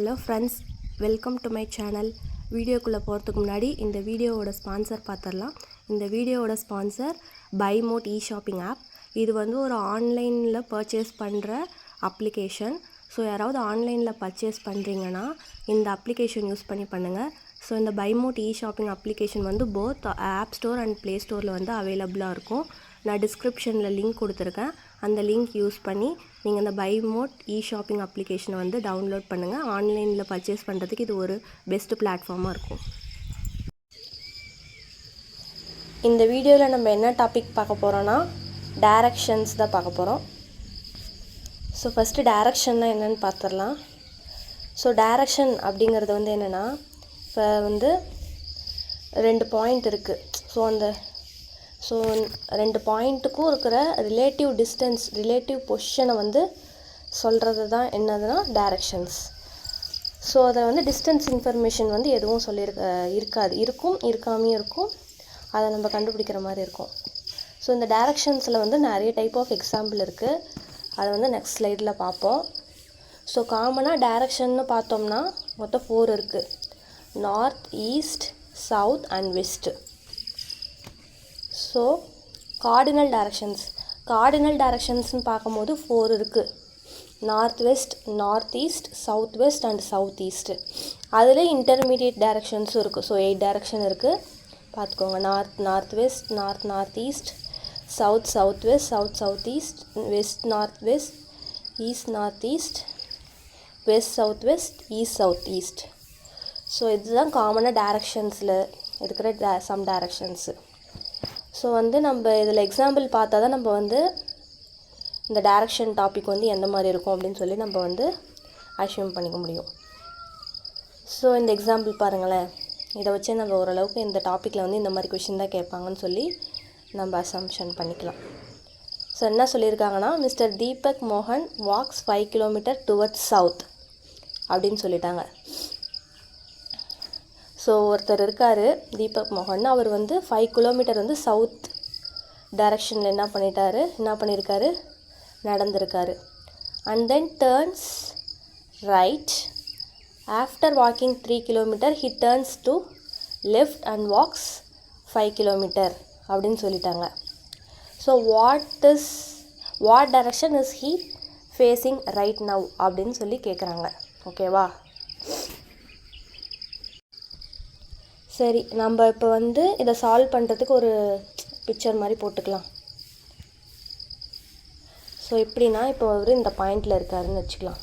Hello friends, welcome to my channel. வீடியோக்குள்ளே போகிறதுக்கு முன்னாடி இந்த வீடியோவோட ஸ்பான்சர் பார்த்துடலாம். இந்த வீடியோவோட ஸ்பான்சர் BuyMote e-shopping app. இது வந்து ஒரு ஆன்லைனில் பர்ச்சேஸ் பண்ணுற அப்ளிகேஷன். ஸோ யாராவது ஆன்லைனில் பர்ச்சேஸ் பண்ணுறீங்கன்னா இந்த அப்ளிகேஷன் யூஸ் பண்ணி பண்ணுங்கள். ஸோ இந்த BuyMote e-shopping அப்ளிகேஷன் வந்து both app store and play ஸ்டோரில் வந்து அவைலபிளாக இருக்கும். நான் டிஸ்கிரிப்ஷனில் லிங்க் கொடுத்துருக்கேன். அந்த லிங்க் யூஸ் பண்ணி நீங்கள் இந்த BuyMote e-shopping அப்ளிகேஷனை வந்து டவுன்லோட் பண்ணுங்கள். ஆன்லைனில் பர்ச்சேஸ் பண்ணுறதுக்கு இது ஒரு பெஸ்ட் பிளாட்ஃபார்மாக இருக்கும். இந்த வீடியோவில் நம்ம என்ன டாபிக் பார்க்க போகிறோன்னா டைரக்ஷன்ஸ் தான் பார்க்க போகிறோம். ஸோ ஃபஸ்ட்டு டைரக்ஷன்னா என்னென்னு பார்த்துடலாம். ஸோ டைரக்ஷன் அப்படிங்கிறது வந்து என்னென்னா, இப்போ வந்து 2 பாயிண்ட் இருக்குது. ஸோ 2 பாயிண்ட்டுக்கும் இருக்கிற ரிலேட்டிவ் டிஸ்டன்ஸ், ரிலேட்டிவ் பொசிஷனை வந்து சொல்கிறது தான் என்னதுன்னா டைரக்ஷன்ஸ். ஸோ அதை வந்து டிஸ்டன்ஸ் இன்ஃபர்மேஷன் வந்து எதுவும் இருக்காது, இருக்காமையும் இருக்கும். அதை நம்ம கண்டுபிடிக்கிற மாதிரி இருக்கும். ஸோ இந்த டைரக்ஷன்ஸில் வந்து நிறைய டைப் ஆஃப் எக்ஸாம்பிள் இருக்குது. அதை வந்து நெக்ஸ்ட் ஸ்லைடில் பார்ப்போம். ஸோ காமனாக டைரக்ஷன்னு பார்த்தோம்னா மொத்தம் 4 இருக்குது. North, east, south and west. So cardinal டைரக்ஷன்ஸ்னு பார்க்கும்போது 4 இருக்குது. North west, north east, south west and south east. அதில் இன்டர்மீடியட் டைரக்ஷன்ஸும் இருக்குது. ஸோ 8 டைரக்ஷன் இருக்குது, பார்த்துக்கோங்க. North west, north east, south west, south east, west north west, east north east, west south west, east south east. So இதுதான் காமனாக டைரக்ஷன்ஸில் இருக்கிற some directions. So வந்து நம்ம இதில் எக்ஸாம்பிள் பார்த்தா தான் நம்ம வந்து இந்த டைரக்ஷன் டாபிக் வந்து எந்த மாதிரி இருக்கும் அப்படின்னு சொல்லி நம்ம வந்து அஷ்யூம் பண்ணிக்க முடியும். ஸோ இந்த எக்ஸாம்பிள் பாருங்களேன். இதை வச்சு நம்ம ஓரளவுக்கு இந்த டாப்பிக்கில் வந்து இந்த மாதிரி கொஷின் தான் கேட்பாங்கன்னு சொல்லி நம்ம அசம்ஷன் பண்ணிக்கலாம். ஸோ என்ன சொல்லியிருக்காங்கன்னா, மிஸ்டர் தீபக் மோகன் வாக்ஸ் 5 கிலோமீட்டர் டுவர்ட்ஸ் சவுத் அப்படின்னு சொல்லிட்டாங்க. ஸோ ஒருத்தர் இருக்கார் தீபக் மோகன். அவர் வந்து 5 கிலோமீட்டர் வந்து சவுத் டைரக்ஷனில் என்ன பண்ணியிருக்காரு, நடந்திருக்காரு. And then turns right. After walking 3 kilometre he turns to left and walks 5 kilometre அப்படின்னு சொல்லிட்டாங்க. So what direction is he facing right now அப்படின்னு சொல்லி கேட்குறாங்க. ஓகேவா? சரி, நம்ம இப்போ வந்து இதை சால்வ் பண்ணுறதுக்கு ஒரு பிக்சர் மாதிரி போட்டுக்கலாம். ஸோ எப்படின்னா, இப்போ அவர் இந்த பாயிண்டில் இருக்காருன்னு வச்சுக்கலாம்.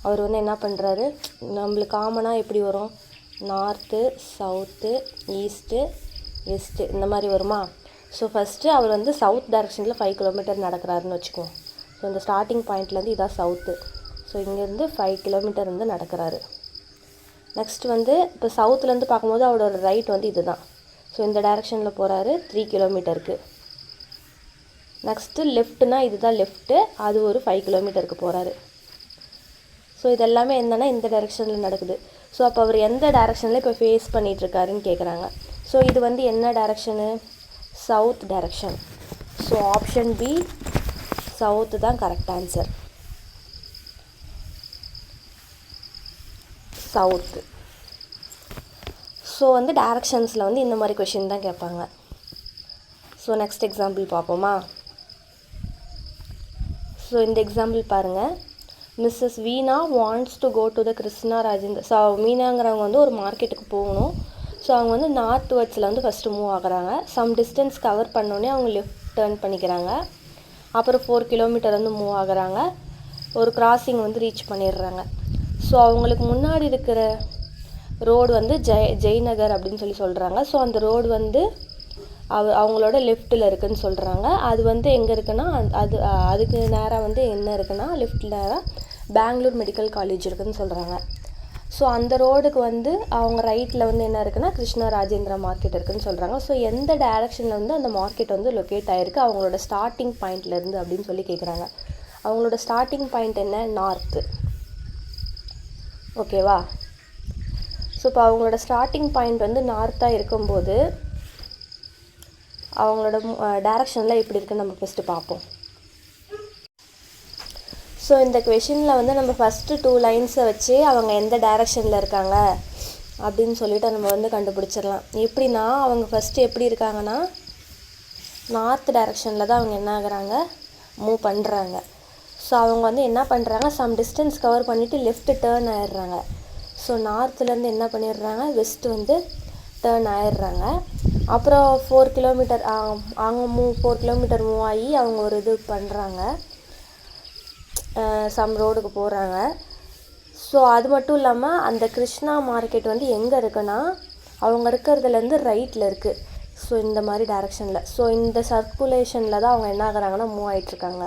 அவர் வந்து என்ன பண்ணுறாரு, நம்மளுக்கு காமனாக எப்படி வரும், நார்த்து, சவுத்து, ஈஸ்ட்டு, வெஸ்ட்டு இந்த மாதிரி வருமா? ஸோ ஃபஸ்ட்டு அவர் வந்து சவுத் டைரக்ஷனில் 5 கிலோமீட்டர் நடக்கிறாருன்னு வச்சுக்குவோம். ஸோ இந்த ஸ்டார்டிங் பாயிண்ட்லேருந்து இதான் சவுத்து. ஸோ இங்கேருந்து 5 கிலோமீட்டர் வந்து நடக்கிறாரு. நெக்ஸ்ட் வந்து இப்போ சவுத்துலேருந்து பார்க்கும்போது அவரோட ரைட் வந்து இது தான். ஸோ இந்த டைரக்ஷனில் போகிறாரு 3 கிலோமீட்டருக்கு. நெக்ஸ்ட்டு லெஃப்ட்னா இது தான் லெஃப்ட்டு, அது ஒரு 5 கிலோமீட்டருக்கு போகிறாரு. ஸோ இதெல்லாமே என்னென்னா இந்த டைரக்ஷனில் நடக்குது. ஸோ அப்போ அவர் எந்த டைரக்ஷனில் இப்போ ஃபேஸ் பண்ணிகிட்ருக்காருன்னு கேட்குறாங்க. ஸோ இது வந்து என்ன direction, south direction. So option B south தான் கரெக்ட் ஆன்சர். சவுத்து. ஸோ வந்து டைரக்ஷன்ஸில் வந்து இந்த மாதிரி கொஷின் தான் கேட்பாங்க. ஸோ நெக்ஸ்ட் எக்ஸாம்பிள் பார்ப்போமா? ஸோ இந்த எக்ஸாம்பிள் பாருங்கள். Mrs Veena wants to go to the Krishna Rajendra. So மீனாங்கிறவங்க வந்து ஒரு மார்க்கெட்டுக்கு போகணும். ஸோ அவங்க வந்து நார்த் வேர்ட்ஸில் வந்து ஃபஸ்ட்டு மூவ் ஆகுறாங்க. சம் டிஸ்டன்ஸ் கவர் பண்ணோடனே அவங்க லெஃப்ட் டேர்ன் பண்ணிக்கிறாங்க. அப்புறம் 4 கிலோமீட்டர் வந்து மூவ் ஆகுறாங்க. ஒரு கிராசிங் வந்து ரீச் பண்ணிடுறாங்க. ஸோ அவங்களுக்கு முன்னாடி இருக்கிற ரோடு வந்து ஜெய்நகர் அப்படின்னு சொல்லி சொல்கிறாங்க. ஸோ அந்த ரோடு வந்து அவங்களோட லெஃப்ட்டில் இருக்குதுன்னு சொல்கிறாங்க. அது வந்து எங்கே இருக்குன்னா, அதுக்கு நேராக வந்து என்ன இருக்குன்னா, லெஃப்ட்டில் நேராக பெங்களூர் மெடிக்கல் காலேஜ் இருக்குதுன்னு சொல்கிறாங்க. ஸோ அந்த ரோடுக்கு வந்து அவங்க ரைட்டில் வந்து என்ன இருக்குன்னா, கிருஷ்ணா ராஜேந்திரா மார்க்கெட் இருக்குதுன்னு சொல்கிறாங்க. ஸோ எந்த டைரக்ஷனில் வந்து அந்த மார்க்கெட் வந்து லொக்கேட் ஆகிருக்கு அவங்களோட ஸ்டார்டிங் பாயிண்ட்லேருந்து அப்படின்னு சொல்லி கேட்குறாங்க. அவங்களோட ஸ்டார்டிங் பாயிண்ட் என்ன, நார்த்து. ஓகேவா? ஸோ இப்போ அவங்களோட ஸ்டார்டிங் பாயிண்ட் வந்து நார்த்தாக இருக்கும்போது அவங்களோட டைரக்ஷனில் எப்படி இருக்குன்னு நம்ம ஃபஸ்ட்டு பார்ப்போம். ஸோ இந்த கொஷினில் வந்து நம்ம ஃபஸ்ட்டு 2 லைன்ஸை வச்சு அவங்க எந்த டைரக்ஷனில் இருக்காங்க அப்படின்னு சொல்லிட்டு நம்ம வந்து கண்டுபிடிச்சிடலாம். எப்படின்னா அவங்க ஃபஸ்ட்டு எப்படி இருக்காங்கன்னா நார்த் டைரக்ஷனில் தான் அவங்க என்ன ஆகுறாங்க மூவ் பண்ணுறாங்க. ஸோ அவங்க வந்து என்ன பண்ணுறாங்க, சம் டிஸ்டன்ஸ் கவர் பண்ணிவிட்டு லெஃப்ட் டேர்ன் ஆயிடுறாங்க. ஸோ நார்த்துலேருந்து என்ன பண்ணிடுறாங்க, வெஸ்ட் வந்து டேர்ன் ஆயிடுறாங்க. அப்புறம் 4 கிலோமீட்டர் அவங்க 4 கிலோமீட்டர் மூவ் ஆகி அவங்க ஒரு இது பண்ணுறாங்க, சம் ரோடுக்கு போகிறாங்க. ஸோ அது மட்டும் இல்லாமல் அந்த கிருஷ்ணா மார்க்கெட் வந்து எங்கே இருக்குன்னா அவங்க இருக்கிறதுலேருந்து ரைட்டில் இருக்குது. ஸோ இந்த மாதிரி டைரக்ஷனில். ஸோ இந்த சர்க்குலேஷனில் தான் அவங்க என்ன ஆகுறாங்கன்னா மூவ் ஆகிட்ருக்காங்க.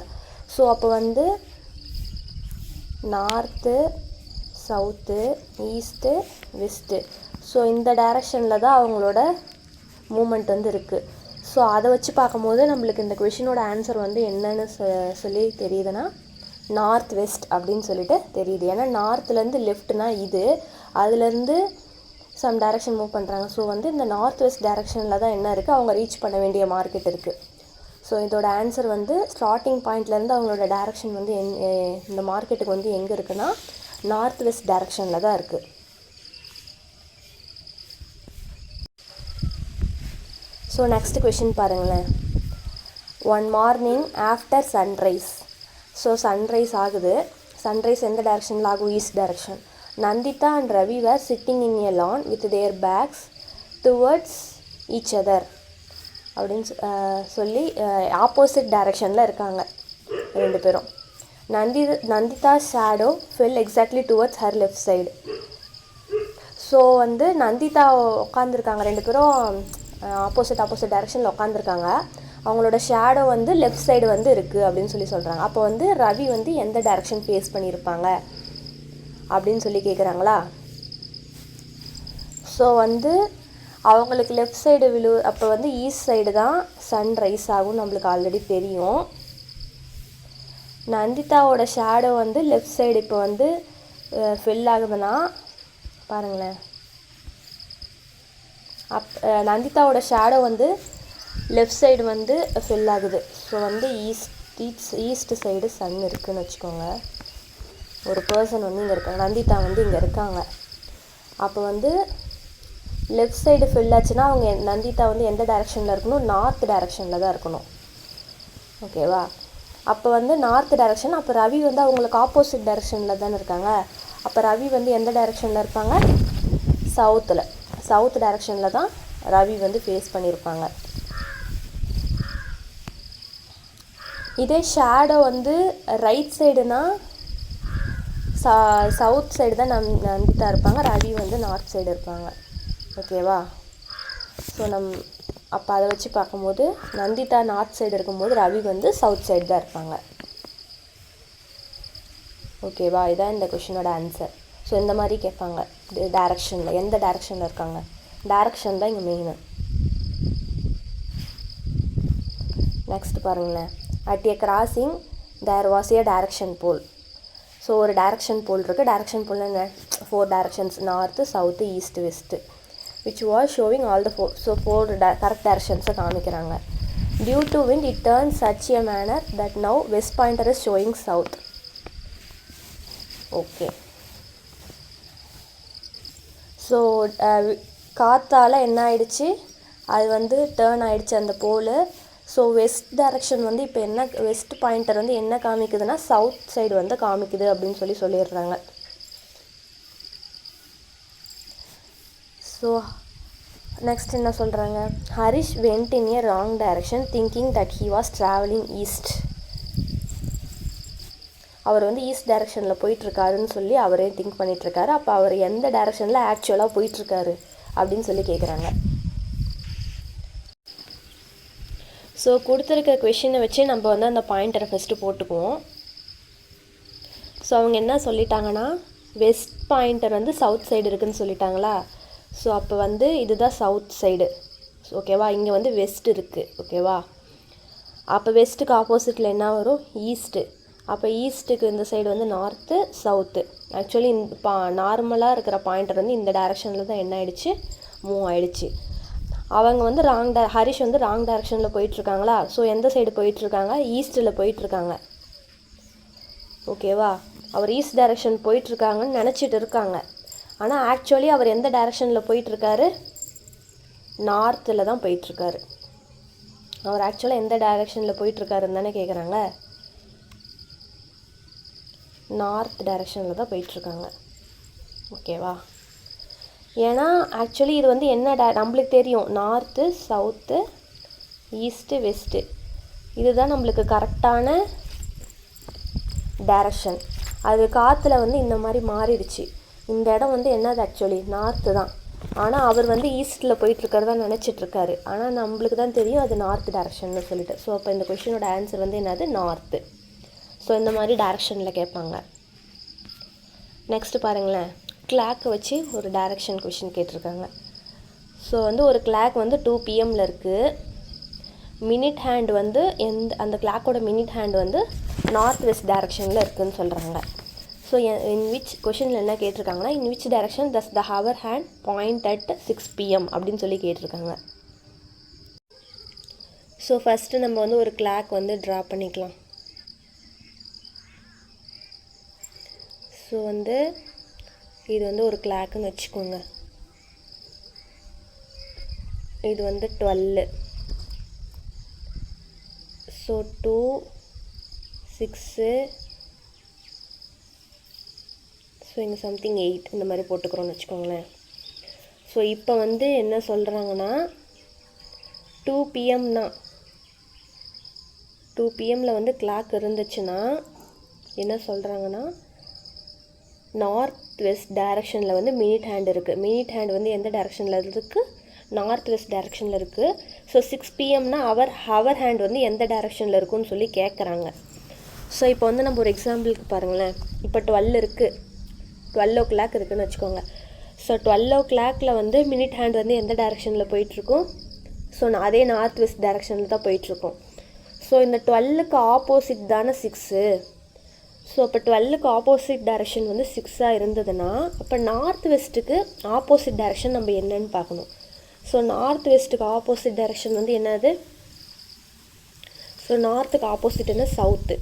ஸோ அப்போ வந்து north, south, east, west, so இந்த டைரக்ஷனில் தான் அவங்களோட மூமெண்ட் வந்து இருக்குது. ஸோ அதை வச்சு பார்க்கும்போது நம்மளுக்கு இந்த கொஷினோட ஆன்சர் வந்து என்னன்னு சொல்லி தெரியுதுன்னா நார்த் வெஸ்ட் அப்படின்னு சொல்லிட்டு தெரியுது. ஏன்னா நார்த்துலேருந்து லெஃப்ட்னா இது, அதுலேருந்து சம் டைரக்ஷன் மூவ் பண்ணுறாங்க. ஸோ வந்து இந்த நார்த் வெஸ்ட் டைரக்ஷனில் தான் என்ன இருக்குது, அவங்க ரீச் பண்ண வேண்டிய மார்க்கெட் இருக்குது. ஸோ இதோட ஆன்சர் வந்து ஸ்டார்டிங் பாயிண்ட்லேருந்து அவங்களோட டைரக்ஷன் வந்து இந்த மார்க்கெட்டுக்கு வந்து எங்கே இருக்குன்னா நார்த் வெஸ்ட் டைரக்ஷனில் தான் இருக்குது. ஸோ நெக்ஸ்ட் கொஷின் பாருங்களேன். One morning after sunrise. So sunrise ஆகுது. சன்ரைஸ் எந்த டைரக்ஷனில் ஆகும், east direction. Nandita and Ravi were sitting in a lawn with their backs towards each other அப்படின்னு சொல்லி ஆப்போசிட் டைரக்ஷனில் இருக்காங்க ரெண்டு பேரும். Nandita shadow fell exactly towards her left side. So வந்து நந்திதா உட்காந்துருக்காங்க, ரெண்டு பேரும் ஆப்போசிட் டைரக்ஷனில் உட்காந்துருக்காங்க. அவங்களோட ஷேடோ வந்து லெஃப்ட் சைடு வந்து இருக்குது அப்படின்னு சொல்லி சொல்கிறாங்க. அப்போ வந்து ரவி வந்து எந்த டைரக்ஷன் ஃபேஸ் பண்ணியிருப்பாங்க அப்படின்னு சொல்லி கேட்குறாங்களா. ஸோ வந்து அவங்களுக்கு லெஃப்ட் சைடு அப்போ வந்து ஈஸ்ட் சைடு தான் சன் ரைஸ் ஆகும், நம்மளுக்கு ஆல்ரெடி தெரியும். நந்திதாவோட ஷேடோ வந்து லெஃப்ட் சைடு இப்போ வந்து ஃபில் ஆகுதுன்னா பாருங்களேன். நந்திதாவோட ஷேடோ வந்து லெஃப்ட் சைடு வந்து ஃபில் ஆகுது. ஸோ வந்து ஈஸ்ட் சைடு சன் இருக்குதுன்னு வச்சுக்கோங்க. ஒரு பர்சன் வந்து இங்கே இருக்காங்க, நந்திதா வந்து இங்கே இருக்காங்க. அப்போ வந்து லெஃப்ட் சைடு ஃபில் ஆச்சுன்னா அவங்க நந்திதா வந்து எந்த டைரக்ஷனில் இருக்கணும், நார்த் டைரக்ஷனில் தான் இருக்கணும். ஓகேவா. அப்போ வந்து நார்த் டைரக்ஷன். அப்போ ரவி வந்து அவங்களுக்கு ஆப்போசிட் டைரக்ஷனில் தானே இருக்காங்க. அப்போ ரவி வந்து எந்த டைரக்ஷனில் இருப்பாங்க, சவுத் டைரக்ஷனில் தான் ரவி வந்து ஃபேஸ் பண்ணியிருப்பாங்க. இதே ஷேடோ வந்து ரைட் சைடுனா சவுத் சைடு தான் நந்திதா இருப்பாங்க, ரவி வந்து நார்த் சைடு இருப்பாங்க. ஓகேவா. ஸோ அப்போ அதை வச்சு பார்க்கும்போது நந்திதா நார்த் சைடு இருக்கும்போது ரவி வந்து சவுத் சைடு தான் இருப்பாங்க. ஓகேவா. இதான் இந்த கொஷினோட ஆன்சர். ஸோ இந்த மாதிரி கேட்பாங்க டைரக்ஷனில், எந்த டைரக்ஷனில் இருக்காங்க, டைரக்ஷன் தான் இங்கே மெயின். நெக்ஸ்ட் பாருங்களேன். At a crossing there was a direction pole. So ஒரு டைரக்ஷன் போல் இருக்குது. டைரக்ஷன் போல் என்ன, 4 directions, north, south, east, west, which was showing all the 4. So 4 correct டைரக்ஷன்ஸை காமிக்கிறாங்க. Due to wind it turn such a manner that now west pointer is showing south. Okay. So காற்றால் என்ன ஆயிடுச்சு, அது வந்து turn ஆகிடுச்சு அந்த போல். ஸோ வெஸ்ட் டைரக்ஷன் வந்து இப்போ என்ன, வெஸ்ட் பாயிண்டர் வந்து என்ன காமிக்குதுன்னா சவுத் சைடு வந்து காமிக்குது அப்படின்னு சொல்லிடுறாங்க. ஸோ நெக்ஸ்ட் என்ன சொல்கிறாங்க, Harish went in a wrong direction thinking that he was travelling east. அவர் வந்து ஈஸ்ட் டைரக்ஷனில் போயிட்டுருக்காருன்னு சொல்லி அவரே திங்க் பண்ணிகிட்ருக்காரு. அப்போ அவர் எந்த டைரக்ஷனில் ஆக்சுவலாக போயிட்டுருக்காரு அப்படின்னு சொல்லி கேட்குறாங்க. ஸோ கொடுத்துருக்க கொஷினை வச்சு நம்ம வந்து அந்த பாயிண்டரை ஃபஸ்ட்டு போட்டுக்குவோம். ஸோ அவங்க என்ன சொல்லிட்டாங்கன்னா வெஸ்ட் பாயிண்டர் வந்து சவுத் சைடு இருக்குதுன்னு சொல்லிட்டாங்களா. ஸோ அப்போ வந்து இதுதான் சவுத் சைடு. ஓகேவா. இங்கே வந்து வெஸ்ட் இருக்குது. ஓகேவா. அப்போ வெஸ்ட்டுக்கு ஆப்போசிட்டில் என்ன வரும், ஈஸ்ட்டு. அப்போ ஈஸ்ட்டுக்கு இந்த சைடு வந்து நார்த்து, சவுத்து. ஆக்சுவலி நார்மலாக இருக்கிற பாயிண்டர் வந்து இந்த டைரக்ஷனில் தான் என்ன ஆகிடுச்சு, மூவ் ஆகிடுச்சு. அவங்க வந்து ஹரிஷ் வந்து ராங் டைரக்ஷனில் போயிட்டுருக்காங்களா. ஸோ எந்த சைடு போயிட்டுருக்காங்க, ஈஸ்ட்டில் போயிட்டுருக்காங்க. ஓகேவா. அவர் ஈஸ்ட் டைரக்ஷன் போயிட்டுருக்காங்கன்னு நினச்சிட்டு இருக்காங்க. ஆனால் ஆக்சுவலி அவர் எந்த டைரக்ஷனில் போயிட்டுருக்காரு, நார்த்தில் தான் போயிட்டுருக்காரு. அவர் ஆக்சுவலாக எந்த டைரக்ஷனில் போயிட்டுருக்காருன்னு தானே கேட்குறாங்க. நார்த் டைரக்ஷனில் தான் போயிட்டுருக்காங்க. ஓகேவா. ஏன்னா ஆக்சுவலி இது வந்து என்ன நம்மளுக்கு தெரியும், நார்த்து, சவுத்து, ஈஸ்ட்டு, வெஸ்ட்டு, இதுதான் நம்மளுக்கு கரெக்டான டைரக்ஷன். அது காற்றுல வந்து இந்த மாதிரி மாறிடுச்சு. இந்த இடம் வந்து என்னது ஆக்சுவலி நார்த்து தான். ஆனால் அவர் வந்து ஈஸ்ட்டில் போயிட்டுருக்கிறதா நினச்சிட்ருக்காரு. ஆனால் நம்மளுக்கு தான் தெரியும் அது நார்த் டைரக்ஷன்னு சொல்லிட்டு. ஸோ அப்போ இந்த கொஷினோட ஆன்சர் வந்து என்னது, நார்த்து. ஸோ இந்த மாதிரி டைரக்ஷனில் கேட்பாங்க. நெக்ஸ்ட்டு பாருங்களேன், கிளாக்கை வச்சு ஒரு டைரக்ஷன் கொஷின் கேட்டிருக்காங்க. ஸோ வந்து ஒரு கிளாக் வந்து 2 PM இருக்குது. மினிட் ஹேண்ட் வந்து அந்த கிளாக்கோட மினிட் ஹேண்ட் வந்து நார்த் வெஸ்ட் டைரக்ஷனில் இருக்குதுன்னு சொல்கிறாங்க. ஸோ இன் விச் கொஷினில் என்ன கேட்டிருக்காங்கன்னா, in which direction does the hour hand point at 6 PM அப்படின்னு சொல்லி கேட்டிருக்காங்க. ஸோ ஃபஸ்ட்டு நம்ம வந்து ஒரு கிளாக் வந்து ட்ரா பண்ணிக்கலாம். ஸோ வந்து இது வந்து ஒரு கிளாக்குன்னு வச்சுக்கோங்க. இது வந்து 12. ஸோ 2, 6, ஸோ இங்கே சம்திங் 8 இந்த மாதிரி போட்டுக்கிறோன்னு வச்சுக்கோங்களேன். ஸோ இப்போ வந்து என்ன சொல்கிறாங்கன்னா, 2 PMனா 2 PMல வந்து கிளாக் இருந்துச்சுன்னா என்ன சொல்கிறாங்கன்னா, நார்த் வெஸ்ட் டைரக்ஷனில் வந்து மினிட் ஹேண்ட் இருக்குது. மினிட் ஹேண்ட் வந்து எந்த டைரக்ஷனில் இருக்குது, நார்த் வெஸ்ட் டைரக்ஷனில் இருக்குது. ஸோ 6 PMனா ஹவர் ஹேண்ட் வந்து எந்த டைரக்ஷனில் இருக்குன்னு சொல்லி கேட்குறாங்க. ஸோ இப்போ வந்து நம்ம ஒரு எக்ஸாம்பிளுக்கு பாருங்களேன். இப்போ 12 இருக்குது, 12 o'clock இருக்குதுன்னு வச்சுக்கோங்க. ஸோ 12 o'clockல வந்து மினிட் ஹேண்ட் வந்து எந்த டைரக்ஷனில் போயிட்டுருக்கும், ஸோ அதே நார்த் வெஸ்ட் டைரக்ஷனில் தான் போயிட்டுருக்கோம். ஸோ இந்த 12க்கு ஆப்போசிட் தானே 6. ஸோ அப்போ 12க்கு ஆப்போசிட் டைரக்ஷன் வந்து 6ஆக இருந்ததுன்னா, அப்போ நார்த் வெஸ்ட்டுக்கு ஆப்போசிட் டைரக்ஷன் நம்ம என்னன்னு பார்க்கணும். ஸோ நார்த் வெஸ்ட்டுக்கு ஆப்போசிட் டைரக்ஷன் வந்து என்னது, ஸோ நார்த்துக்கு ஆப்போசிட் என்ன, சவுத்து.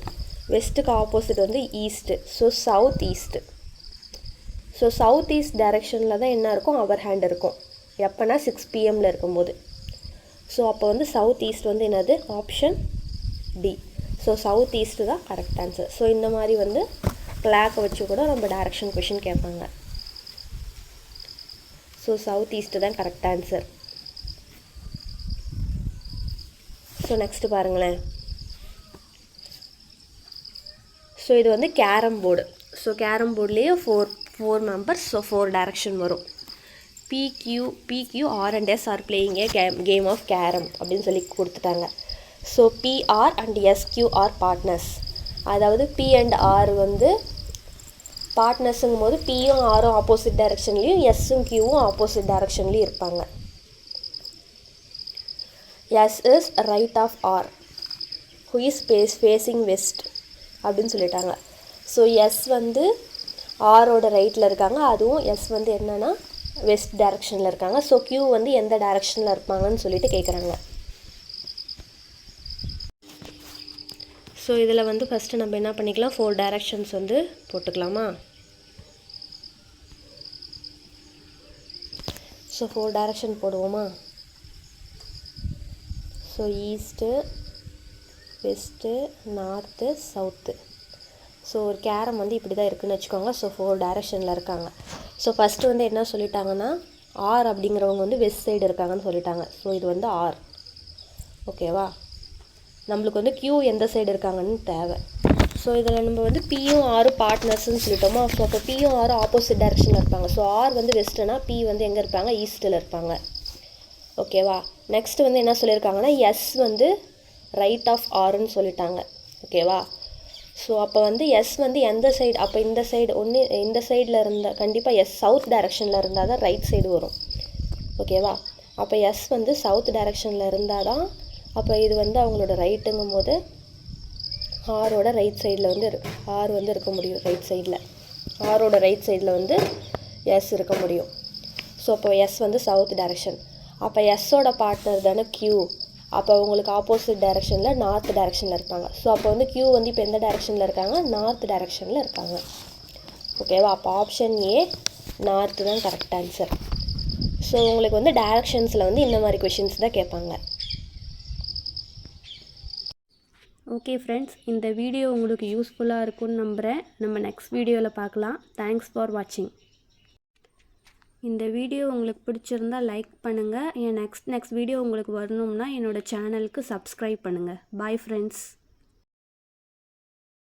வெஸ்ட்டுக்கு ஆப்போசிட் வந்து east. So south east. So south east டைரக்ஷனில் தான் என்ன இருக்கும், அவர் ஹேண்ட் இருக்கும். எப்போனா 6 PMல இருக்கும்போது. ஸோ அப்போ வந்து சவுத் ஈஸ்ட் வந்து என்னது, option D. So south east தான் கரெக்ட் ஆன்சர். ஸோ இந்த மாதிரி வந்து கிளாக்கை வச்சு கூட நம்ம டைரக்ஷன் கொஷின் கேட்பாங்க. ஸோ சவுத் ஈஸ்ட்டு தான் கரெக்ட் ஆன்சர். ஸோ நெக்ஸ்ட்டு பாருங்களேன். ஸோ இது வந்து கேரம் போர்டு. ஸோ கேரம் போர்ட்லேயே ஃபோர் மெம்பர்ஸ். ஸோ 4 டைரக்ஷன் வரும். PQ, R and S are playing a game of carom அப்படின்னு சொல்லி கொடுத்துட்டாங்க. So PR and SQ are partners. அதாவது P and R வந்து பார்ட்னர்ஸுங்கும் போது Pயும் Rயும் ஆப்போசிட் டைரக்ஷன்லேயும் எஸ்ஸும் Qவும் ஆப்போசிட் டைரக்ஷன்லேயும் இருப்பாங்க. S is right of R who is facing west அப்படின்னு சொல்லிட்டாங்க. ஸோ S வந்து ஆரோட ரைட்டில் இருக்காங்க, அதுவும் S வந்து என்னென்னா வெஸ்ட் டைரக்ஷனில் இருக்காங்க. ஸோ Q வந்து எந்த டைரக்ஷனில் இருப்பாங்கன்னு சொல்லிட்டு கேட்குறாங்க. ஸோ இதில் வந்து ஃபஸ்ட்டு நம்ம என்ன பண்ணிக்கலாம், 4 டைரக்ஷன்ஸ் வந்து போட்டுக்கலாமா. ஸோ 4 டைரக்ஷன் போடுவோமா. So east, west, north, south. So ஒரு கேரம் வந்து இப்படி தான் இருக்குதுன்னு வச்சுக்கோங்க. ஸோ 4 டைரக்ஷனில் இருக்காங்க. ஸோ ஃபஸ்ட்டு வந்து என்ன சொல்லிட்டாங்கன்னா, ஆர் அப்படிங்கிறவங்க வந்து வெஸ்ட் சைடு இருக்காங்கன்னு சொல்லிட்டாங்க. ஸோ இது வந்து ஆர். ஓகேவா. நம்மளுக்கு வந்து Q எந்த சைடு இருக்காங்கன்னு தேவை. ஸோ இதில் நம்ம வந்து Pயும் ஆரும் பார்ட்னர்ஸ்ன்னு சொல்லிட்டோமா. ஸோ அப்போ Pயும் ஆரும் ஆப்போசிட் டைரக்ஷனில் இருப்பாங்க. ஸோ ஆர் வந்து வெஸ்ட்டுனா P வந்து எங்கே இருப்பாங்க, ஈஸ்ட்டில் இருப்பாங்க. ஓகேவா. நெக்ஸ்ட்டு வந்து என்ன சொல்லியிருக்காங்கன்னா, எஸ் வந்து ரைட் ஆஃப் ஆர்ன்னு சொல்லிட்டாங்க. ஓகேவா. ஸோ அப்போ வந்து எஸ் வந்து எந்த சைடு, அப்போ இந்த சைடு ஒன்று, இந்த சைடில் இருந்தால் கண்டிப்பாக எஸ் சவுத் டைரக்ஷனில் இருந்தால் தான் ரைட் சைடு வரும். ஓகேவா. அப்போ எஸ் வந்து சவுத் டைரக்ஷனில் இருந்தால் தான், அப்போ இது வந்து அவங்களோட ரைட்டுங்கும் போது ஆரோட ரைட் சைடில் வந்து ஆர் வந்து இருக்க முடியும். ரைட் சைடில் ஆரோட ரைட் சைடில் வந்து எஸ் இருக்க முடியும். ஸோ அப்போ எஸ் வந்து சவுத் டைரக்ஷன். அப்போ எஸ்ஸோட பார்ட்னர் தானே Q. அப்போ உங்களுக்கு ஆப்போசிட் டைரெக்ஷனில் நார்த் டைரெக்ஷனில் இருப்பாங்க. ஸோ அப்போ வந்து Q வந்து இப்போ எந்த டைரெக்ஷனில் இருக்காங்க, நார்த் டைரெக்ஷனில் இருக்காங்க. ஓகேவா? அப்போ ஆப்ஷன் ஏ நார்த்து தான் கரெக்ட் ஆன்சர். ஸோ உங்களுக்கு வந்து டைரக்ஷன்ஸில் வந்து இந்த மாதிரி கொஷின்ஸ் தான் கேட்பாங்க. ஓகே ஃப்ரெண்ட்ஸ், இந்த வீடியோ உங்களுக்கு யூஸ்ஃபுல்லாக இருக்கும்னு நம்புகிறேன். நம்ம நெக்ஸ்ட் வீடியோவில் பார்க்கலாம். தேங்க்ஸ் ஃபார் வாட்சிங். இந்த வீடியோ உங்களுக்கு பிடிச்சிருந்தா லைக் பண்ணுங்கள். என் நெக்ஸ்ட் வீடியோ உங்களுக்கு வரணும்னா என்னோடய சேனலுக்கு சப்ஸ்கிரைப் பண்ணுங்கள். Bye friends.